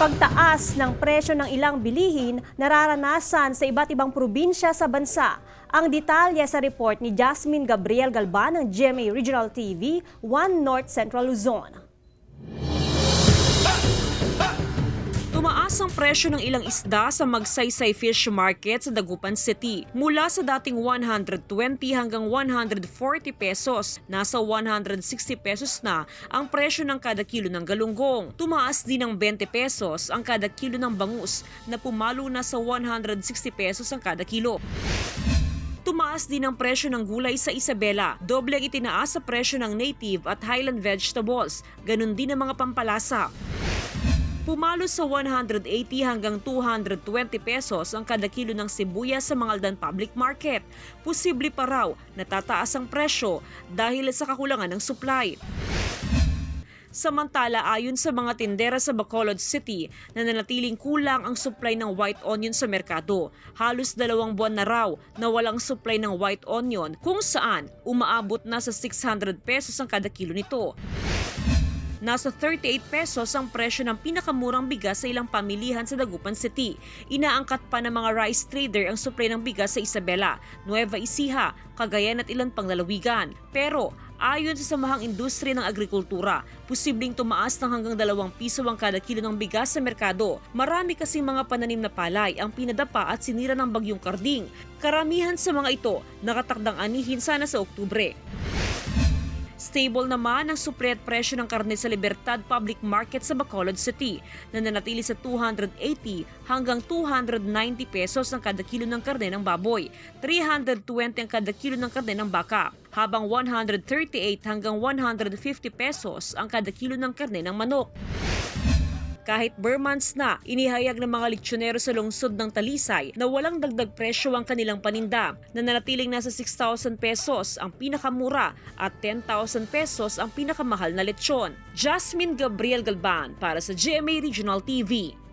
Pagtaas ng presyo ng ilang bilihin nararanasan sa iba't ibang probinsya sa bansa. Ang detalye sa report ni Jasmine Gabriel Galban ng GMA Regional TV, 1 North Central Luzon. Tumaas ang presyo ng ilang isda sa Magsaysay Fish Market sa Dagupan City. Mula sa dating 120 hanggang 140 pesos, nasa 160 pesos na ang presyo ng kada kilo ng galunggong. Tumaas din ng 20 pesos ang kada kilo ng bangus na pumalo na sa 160 pesos ang kada kilo. Tumaas din ang presyo ng gulay sa Isabela. Doble ang itinaas sa presyo ng native at highland vegetables. Ganon din ang mga pampalasa. Pumalo sa 180 hanggang 220 pesos ang kada kilo ng sibuyas sa Mangaldan Public Market. Posible pa raw na tataas ang presyo dahil sa kakulangan ng supply. Samantala, ayon sa mga tindera sa Bacolod City, nananatiling kulang ang supply ng white onion sa merkado. Halos 2 buwan na raw na walang supply ng white onion kung saan umaabot na sa 600 pesos ang kada kilo nito. Nasa 38 pesos ang presyo ng pinakamurang bigas sa ilang pamilihan sa Dagupan City. Inaangkat pa ng mga rice trader ang supply ng bigas sa Isabela, Nueva Ecija, Cagayan at ilan pang lalawigan. Pero ayon sa Samahang Industriya ng Agrikultura, posibleng tumaas ng hanggang 2 piso ang kada kilo ng bigas sa merkado. Marami kasing mga pananim na palay ang pinadapa at sinira ng bagyong Karding. Karamihan sa mga ito nakatakdang anihin sana sa Oktubre. Stable naman ang supply at presyo ng karne sa Libertad Public Market sa Bacolod City, na nanatili sa 280 hanggang 290 pesos ang kada kilo ng karne ng baboy, 320 ang kada kilo ng karne ng baka, habang 138 hanggang 150 pesos ang kada kilo ng karne ng manok. Kahit bare months na, inihayag ng mga lechonero sa lungsod ng Talisay na walang dagdag presyo ang kanilang paninda, na nanatiling nasa 6,000 pesos ang pinakamura at 10,000 pesos ang pinakamahal na lechon. Jasmine Gabriel Galban para sa GMA Regional TV.